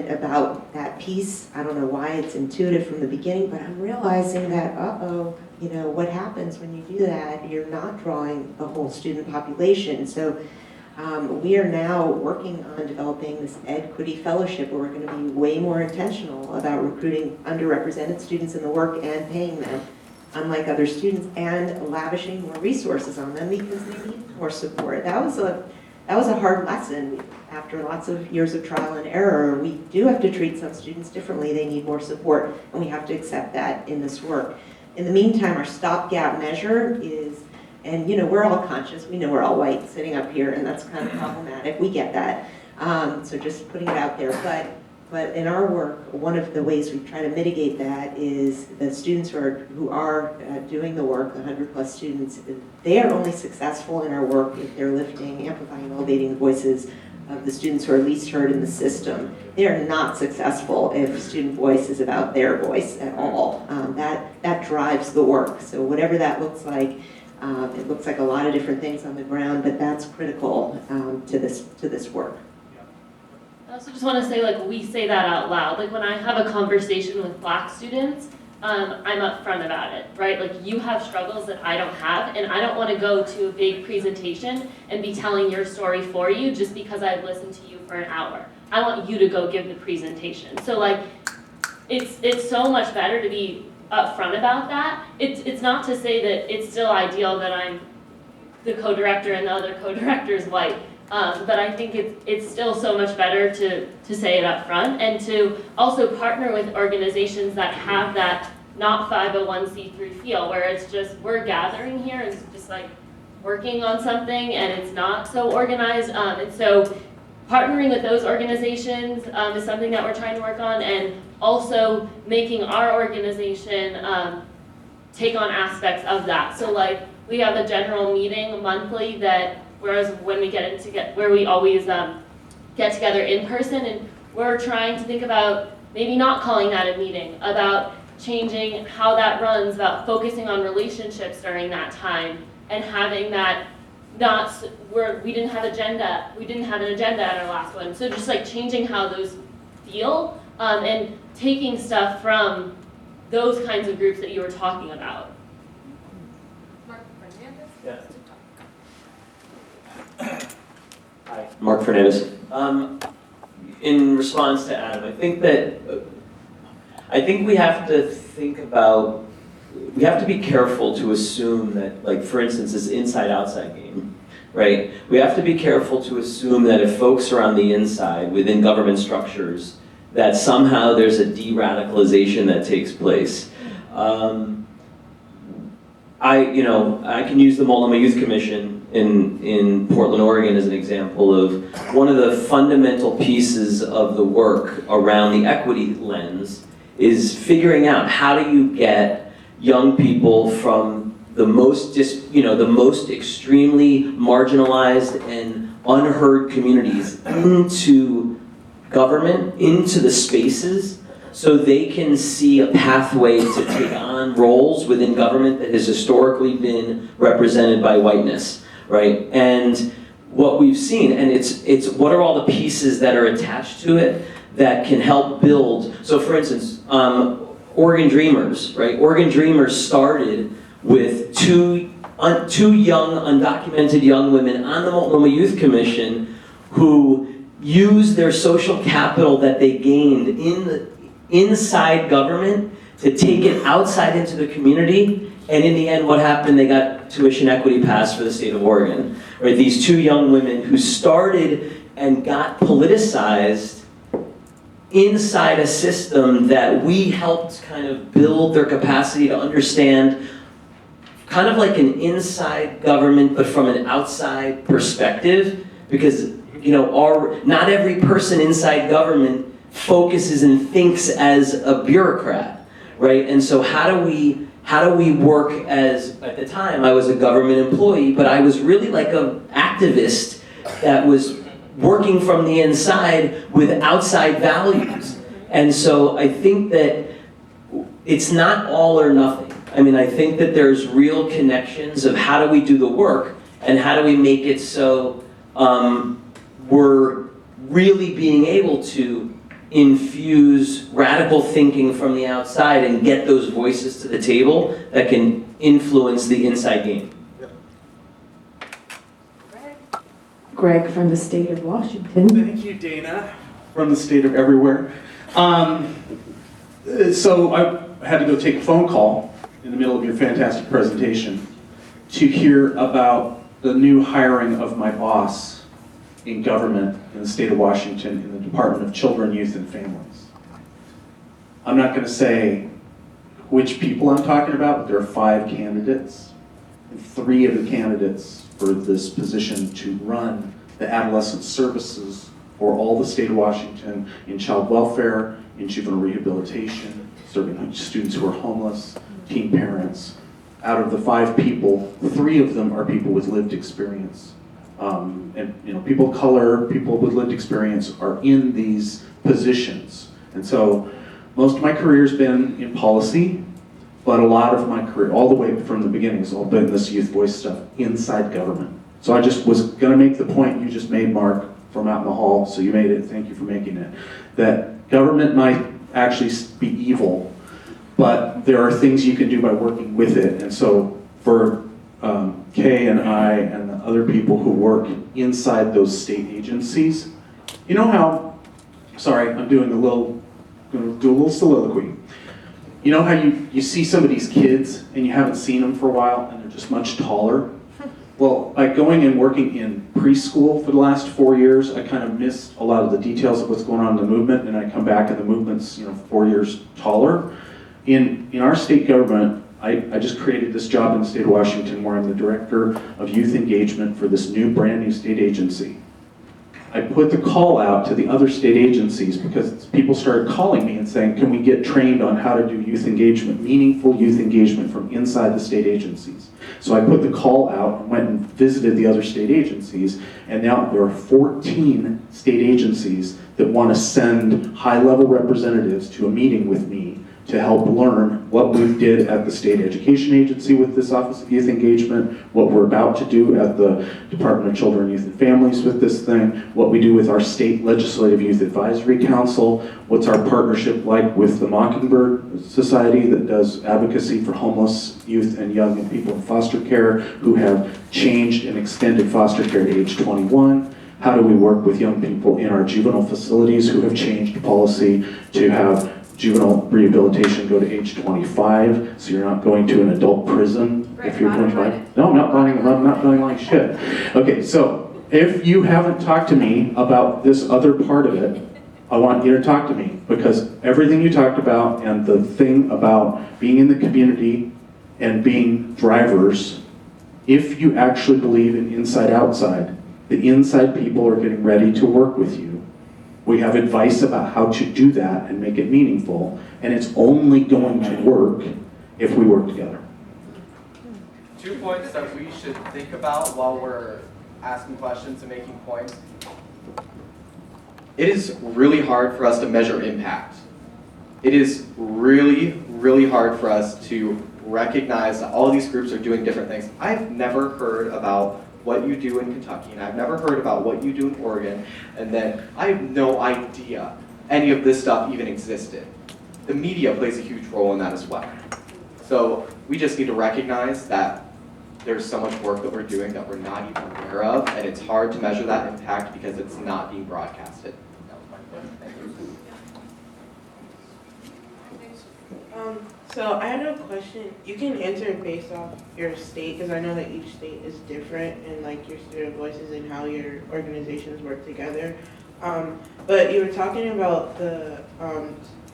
adamant about that piece. I don't know why it's intuitive from the beginning, but I'm realizing that, you know, what happens when you do that, you're not drawing the whole student population. So we are now working on developing this Equity Fellowship where we're going to be way more intentional about recruiting underrepresented students in the work and paying them, unlike other students, and lavishing more resources on them because they need more support. That was a hard lesson. After lots of years of trial and error, we do have to treat some students differently. They need more support, and we have to accept that in this work. In the meantime, our stopgap measure is, and you know, we're all conscious, we know we're all white sitting up here, and that's kind of problematic, we get that. So just putting it out there, but in our work, one of the ways we try to mitigate that is the students who are doing the work, the 100+ students, they are only successful in our work if they're lifting, amplifying, elevating the voices of the students who are least heard in the system. They are not successful if student voice is about their voice at all. That drives the work. So whatever that looks like, it looks like a lot of different things on the ground, but that's critical to this work. I also just want to say, like, we say that out loud. Like, when I have a conversation with Black students, I'm upfront about it, right? Like, you have struggles that I don't have, and I don't want to go to a big presentation and be telling your story for you just because I've listened to you for an hour. I want you to go give the presentation. So, like, it's so much better to be upfront about that. It's not to say that it's still ideal that I'm the co-director and the other co-director is white. But I think it's still so much better to say it up front and to also partner with organizations that have that not 501c3 feel, where it's just we're gathering here and it's just like working on something and it's not so organized. And so partnering with those organizations is something that we're trying to work on, and also making our organization take on aspects of that. So like we have a general meeting monthly that, whereas when we where we always get together in person, and we're trying to think about maybe not calling that a meeting, about changing how that runs, about focusing on relationships during that time, and having that we didn't have an agenda at our last one. So just like changing how those feel, and taking stuff from those kinds of groups that you were talking about. Yeah. Hi, Mark Fernandez. In response to Adam, I think we have to think about, we have to be careful to assume that, like, for instance, this inside-outside game, right? We have to be careful to assume that if folks are on the inside within government structures, that somehow there's a de-radicalization that takes place. I can use the Multnomah Youth Commission in Portland, Oregon as an example of one of the fundamental pieces of the work around the equity lens is figuring out how do you get young people from the most extremely marginalized and unheard communities into government, into the spaces, so they can see a pathway to take on roles within government that has historically been represented by whiteness, right? And what we've seen, and it's what are all the pieces that are attached to it that can help build. So for instance, Oregon Dreamers, right? Oregon Dreamers started with two young, undocumented young women on the Multnomah Youth Commission who used their social capital that they gained inside government to take it outside into the community, and in the end what happened, they got tuition equity passed for the state of Oregon. Right? These two young women who started and got politicized inside a system that we helped kind of build their capacity to understand, kind of like an inside government but from an outside perspective, because not every person inside government focuses and thinks as a bureaucrat, right? And so how do we work as, at the time I was a government employee, but I was really like an activist that was working from the inside with outside values. And so I think that it's not all or nothing. I mean, I think that there's real connections of how do we do the work and how do we make it so we're really being able to infuse radical thinking from the outside and get those voices to the table that can influence the inside game. Greg from the state of Washington. Thank you, Dana, from the state of everywhere. So I had to go take a phone call in the middle of your fantastic presentation to hear about the new hiring of my boss in government in the state of Washington in the Department of Children, Youth, and Families. I'm not going to say which people I'm talking about, but there are 5 candidates, and 3 of the candidates for this position to run the adolescent services for all the state of Washington in child welfare, in juvenile rehabilitation, serving students who are homeless, teen parents. Out of the 5 people, 3 of them are people with lived experience. And people of color, people with lived experience are in these positions. And so most of my career has been in policy, but a lot of my career, all the way from the beginning, has all been this youth voice stuff inside government. So I just was gonna make the point you just made, Mark, from out in the hall, so you made it, thank you for making it, that government might actually be evil, but there are things you can do by working with it. And so for Kay and I and the other people who work inside those state agencies, you know how, sorry, I'm doing gonna do a little soliloquy. You know how you see some of these kids and you haven't seen them for a while and they're just much taller? Well, by going and working in preschool for the last 4 years, I kind of missed a lot of the details of what's going on in the movement, and I come back and the movement's 4 years taller. In our state government, I just created this job in the state of Washington where I'm the director of youth engagement for this brand new state agency. I put the call out to the other state agencies because people started calling me and saying, can we get trained on how to do youth engagement, meaningful youth engagement from inside the state agencies? So I put the call out and went and visited the other state agencies, and now there are 14 state agencies that want to send high-level representatives to a meeting with me to help learn what we did at the state education agency with this Office of Youth Engagement, what we're about to do at the Department of Children, Youth, and Families with this thing, what we do with our state legislative youth advisory council, what's our partnership like with the Mockingbird Society that does advocacy for homeless youth and young and people in foster care who have changed and extended foster care to age 21. How do we work with young people in our juvenile facilities who have changed policy to have juvenile rehabilitation go to age 25, so you're not going to an adult prison if you're 25. No, I'm not buying like shit. Okay, so if you haven't talked to me about this other part of it, I want you to talk to me, because everything you talked about and the thing about being in the community and being drivers, if you actually believe in inside-outside, the inside people are getting ready to work with you. We have advice about how to do that and make it meaningful, and it's only going to work if we work together. 2 points that we should think about while we're asking questions and making points. It is really hard for us to measure impact. It is really, really hard for us to recognize that all of these groups are doing different things. I've never heard about what you do in Kentucky, and I've never heard about what you do in Oregon, and then I have no idea any of this stuff even existed. The media plays a huge role in that as well. So we just need to recognize that there's so much work that we're doing that we're not even aware of, and it's hard to measure that impact because it's not being broadcasted. That was my point. Thank you. So I had a question. You can answer it based off your state, because I know that each state is different and like your student voices and how your organizations work together. But you were talking about the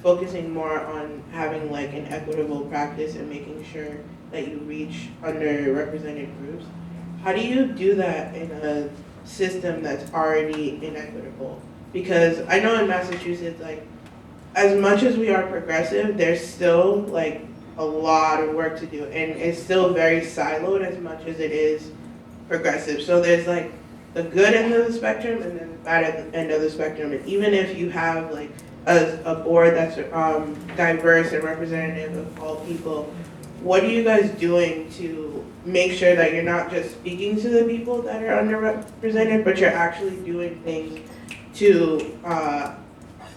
focusing more on having like an equitable practice and making sure that you reach underrepresented groups. How do you do that in a system that's already inequitable? Because I know in Massachusetts, like, as much as we are progressive, there's still like a lot of work to do, and it's still very siloed as much as it is progressive. So there's like the good end of the spectrum and then the bad end of the spectrum. And even if you have like a board that's diverse and representative of all people, what are you guys doing to make sure that you're not just speaking to the people that are underrepresented, but you're actually doing things to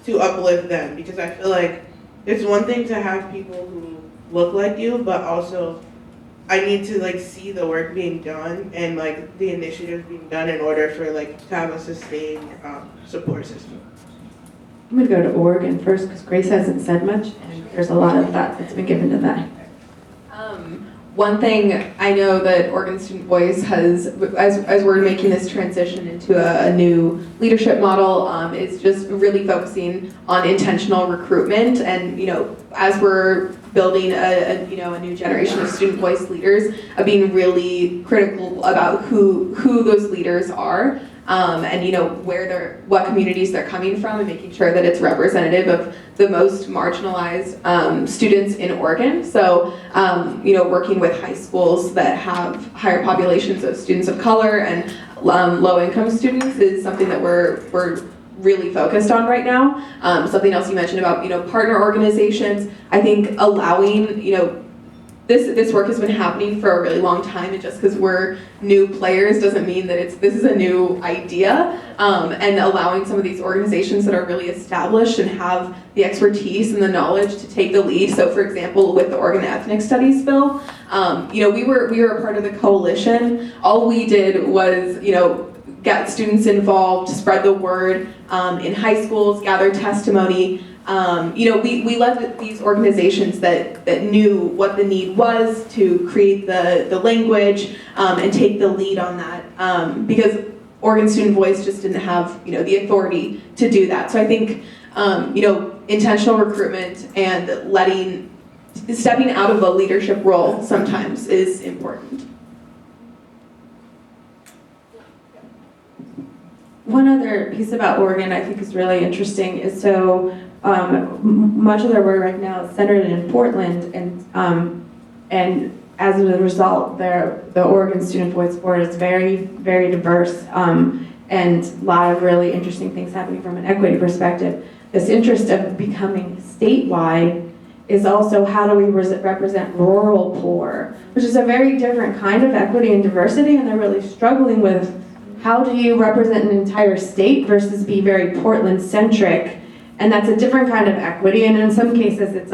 to uplift them, because I feel like it's one thing to have people who look like you, but also I need to like see the work being done and like the initiatives being done in order for like to have a sustained support system. I'm going to go to Oregon first because Grace hasn't said much, and there's a lot of thought that's been given to that. One thing I know that Oregon Student Voice has, as we're making this transition into a new leadership model, is just really focusing on intentional recruitment. And as we're building a new generation of student voice leaders, being really critical about who those leaders are. And what communities they're coming from, and making sure that it's representative of the most marginalized students in Oregon. So, working with high schools that have higher populations of students of color and low-income students is something that we're really focused on right now. Something else you mentioned about partner organizations. I think allowing this work has been happening for a really long time, and just because we're new players doesn't mean that this is a new idea. And allowing some of these organizations that are really established and have the expertise and the knowledge to take the lead. So, for example, with the Oregon Ethnic Studies bill, we were a part of the coalition. All we did was get students involved, spread the word in high schools, gather testimony. We led these organizations that knew what the need was to create the language and take the lead on that, because Oregon Student Voice just didn't have the authority to do that. So I think intentional recruitment and stepping out of a leadership role sometimes is important. One other piece about Oregon I think is really interesting is much of their work right now is centered in Portland, and as a result, the Oregon Student Voice Board is very, very diverse, and a lot of really interesting things happening from an equity perspective. This interest of becoming statewide is also how do we represent rural poor, which is a very different kind of equity and diversity, and they're really struggling with how do you represent an entire state versus be very Portland-centric. And that's a different kind of equity, and in some cases it's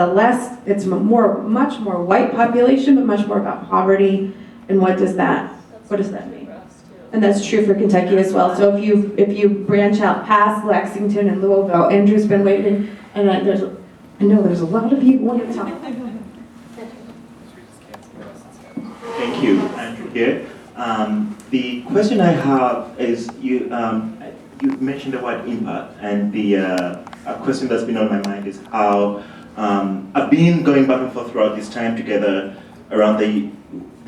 much more white population, but much more about poverty, and what does that mean? And that's true for Kentucky as well. So if you branch out past Lexington and Louisville, Andrew's been waiting, and I know there's a lot of you want to talk. Thank you, Andrew here. The question I have is you mentioned the word impact, and a question that's been on my mind is how I've been going back and forth throughout this time together around the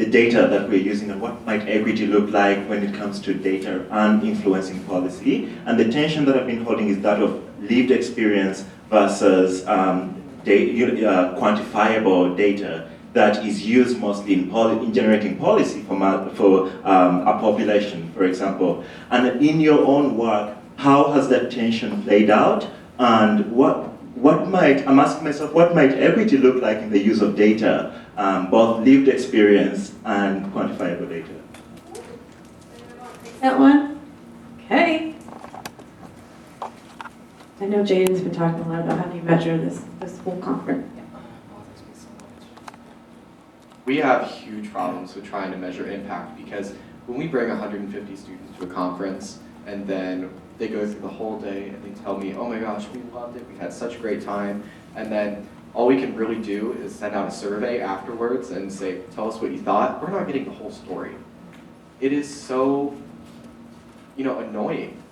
data that we're using and what might equity look like when it comes to data and influencing policy. And the tension that I've been holding is that of lived experience versus quantifiable data that is used mostly in generating policy for a population, for example. And in your own work, how has that tension played out? And I'm asking myself, what might equity look like in the use of data, both lived experience and quantifiable data? That one? Okay. I know Jaden's been talking a lot about how do you measure this whole conference. We have huge problems with trying to measure impact, because when we bring 150 students to a conference and then they go through the whole day and they tell me, oh my gosh, we loved it, we had such a great time, and then all we can really do is send out a survey afterwards and say, tell us what you thought, we're not getting the whole story. It is so, annoying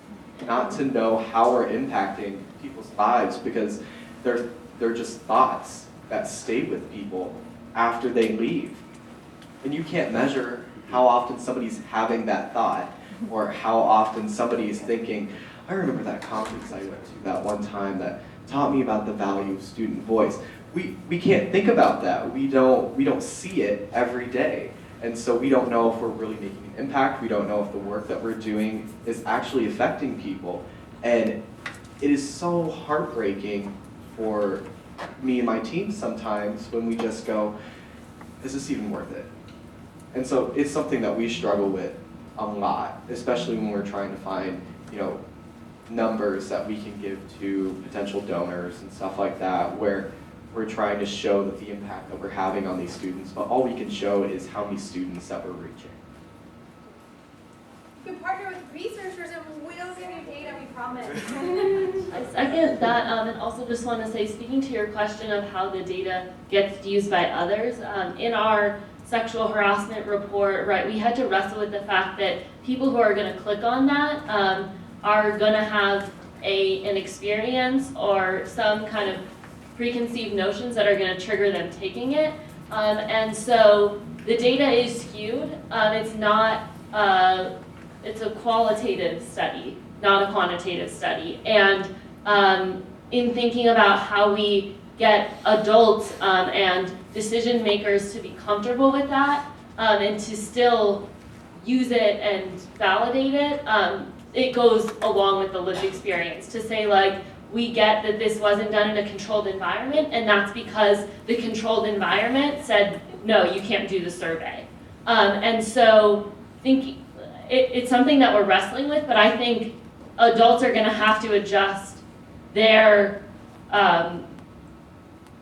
not to know how we're impacting people's lives, because they're just thoughts that stay with people after they leave. And you can't measure how often somebody's having that thought, or how often somebody's thinking, I remember that conference I went to that one time that taught me about the value of student voice. We can't think about that. We don't see it every day. And so we don't know if we're really making an impact. We don't know if the work that we're doing is actually affecting people. And it is so heartbreaking for me and my team sometimes when we just go, is this even worth it? And so it's something that we struggle with a lot, especially when we're trying to find, numbers that we can give to potential donors and stuff like that, where we're trying to show that the impact that we're having on these students, but all we can show is how many students that we're reaching. You can partner with researchers and we'll give you data, we promise. I second that, and also just want to say, speaking to your question of how the data gets used by others, in our sexual harassment report, right, we had to wrestle with the fact that people who are going to click on that are going to have an experience or some kind of preconceived notions that are going to trigger them taking it, and so the data is skewed. It's not. It's a qualitative study, not a quantitative study. And in thinking about how we get adults and decision makers to be comfortable with that and to still use it and validate it, it goes along with the lived experience to say, like, we get that this wasn't done in a controlled environment, and that's because the controlled environment said, no, you can't do the survey. And so it's something that we're wrestling with, but I think adults are going to have to adjust their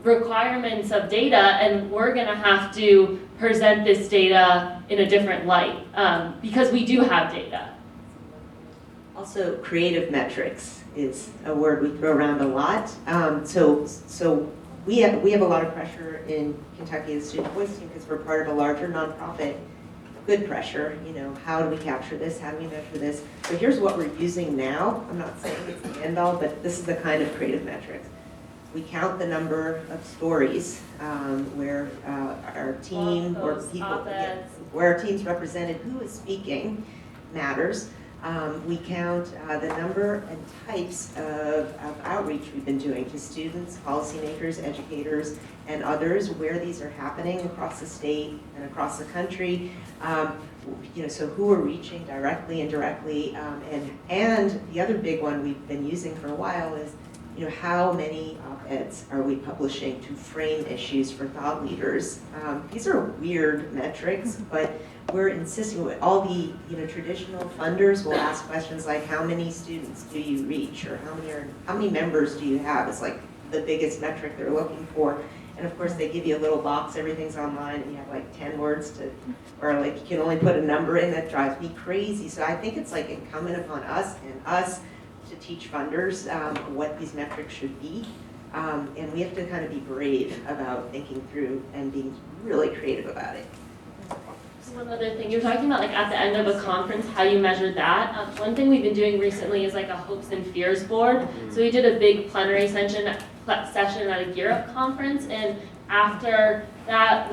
requirements of data, and we're going to have to present this data in a different light because we do have data. Also, creative metrics is a word we throw around a lot. So we have a lot of pressure in Kentucky as Student Voice Team because we're part of a larger nonprofit. Good pressure, you know, how do we capture this? How do we measure this? So here's what we're using now. I'm not saying it's the end all, but this is the kind of creative metrics. We count the number of stories where our team or people, where our team's represented, who is speaking matters. We count the number and types of outreach we've been doing to students, policymakers, educators, and others, where these are happening across the state and across the country. You know, so who we're reaching directly, indirectly, and the other big one we've been using for a while is, you know, how many op-eds are we publishing to frame issues for thought leaders? These are weird metrics, but we're insisting with all the, you know, traditional funders will ask questions like, how many students do you reach, or how many members do you have? It's like the biggest metric they're looking for. And of course, they give you a little box, everything's online, and you have like 10 words to, or like you can only put a number in. That drives me crazy. So I think it's like incumbent upon us to teach funders what these metrics should be. And we have to kind of be brave about thinking through and being really creative about it. One other thing, you're talking about like at the end of a conference, how you measure that. One thing we've been doing recently is like a hopes and fears board. So we did a big plenary session at a Gear Up conference, and after that,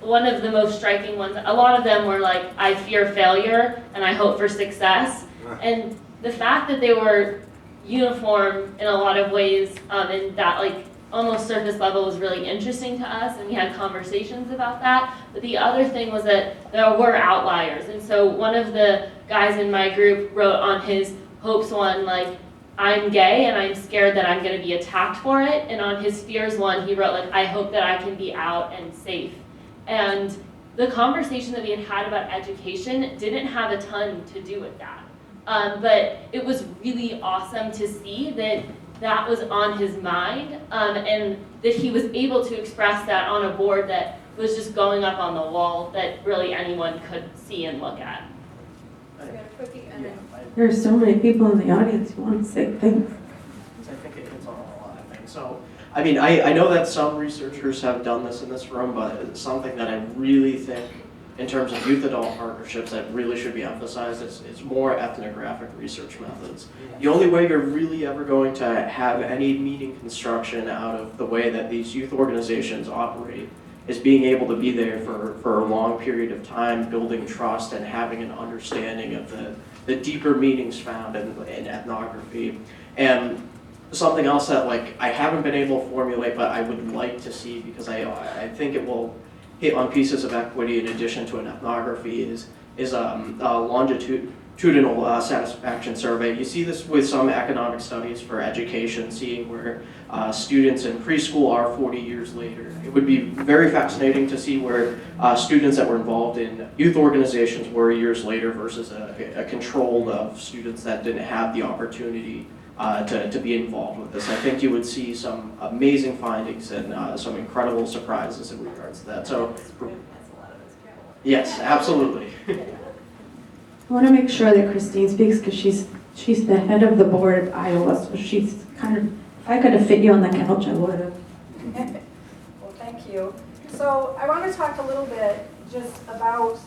one of the most striking ones, a lot of them were like, I fear failure and I hope for success. And the fact that they were uniform in a lot of ways, and that like almost surface level was really interesting to us, and we had conversations about that. But the other thing was that there were outliers, and so one of the guys in my group wrote on his hopes one, like, I'm gay and I'm scared that I'm going to be attacked for it, and on his fears one, he wrote like, I hope that I can be out and safe. And the conversation that we had had about education didn't have a ton to do with that, but it was really awesome to see that that was on his mind, and that he was able to express that on a board that was just going up on the wall that really anyone could see and look at. There are so many people in the audience who want to say things. I think it hits on a lot of things. So, I mean, I know that some researchers have done this in this room, but it's something that I really think, in terms of youth-adult partnerships, that really should be emphasized. It's more ethnographic research methods. The only way you're really ever going to have any meaning construction out of the way that these youth organizations operate is being able to be there for a long period of time, building trust and having an understanding of the deeper meanings found in ethnography. And something else that like I haven't been able to formulate, but I would like to see, because I think it will hit on pieces of equity in addition to an ethnography, is longitudinal satisfaction survey. You see this with some economic studies for education, seeing where students in preschool are 40 years later. It would be very fascinating to see where students that were involved in youth organizations were years later versus a control of students that didn't have the opportunity to be involved with this. I think you would see some amazing findings and some incredible surprises in regards to that. So, yes, absolutely. I want to make sure that Christine speaks because she's the head of the board of Iowa, so she's kind of, if I could have fit you on the couch, I would have. Well, thank you. So I want to talk a little bit just about,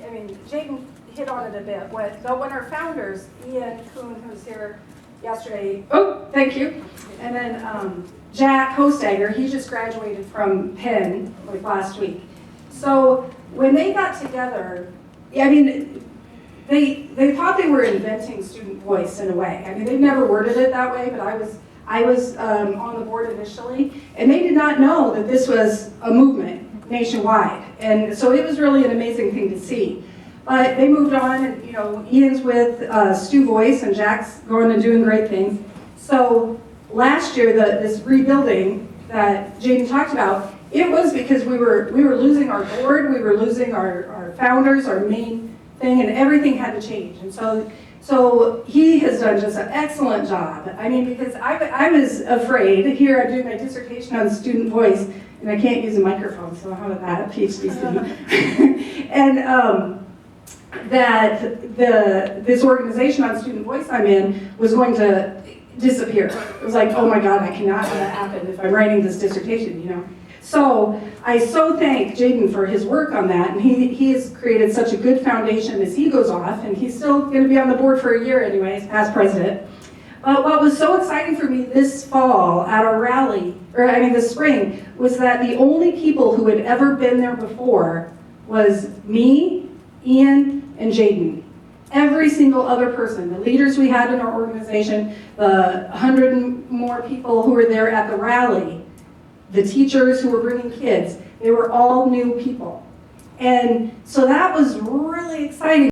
I mean, Jaden hit on it a bit, when our founders, Ian Kuhn, who's here yesterday, oh, thank you, and then Jack Hostagger, he just graduated from Penn like last week. So when they got together, I mean, they thought they were inventing student voice in a way. I mean, they've never worded it that way, but I was on the board initially, and they did not know that this was a movement nationwide. And so it was really an amazing thing to see. But they moved on, and you know, Ian's with Stu Voice, and Jack's going and doing great things. So last year, this rebuilding that Jaden talked about, it was because we were losing our board, we were losing our founders, our main thing, and everything had to change. And so he has done just an excellent job. I mean, because I was afraid, here I'm doing my dissertation on student voice, and I can't use a microphone, so how about that, PhD student. And that this organization on student voice I'm in was going to disappear. It was like, oh my God, I cannot have that happen if I'm writing this dissertation, you know. So I so thank Jaden for his work on that, and he has created such a good foundation as he goes off, and he's still going to be on the board for a year anyways, past president. But what was so exciting for me this fall at our rally, this spring, was that the only people who had ever been there before was me, Ian, and Jaden. Every single other person, the leaders we had in our organization, the 100 and more people who were there at the rally, the teachers who were bringing kids, they were all new people. And so that was really exciting.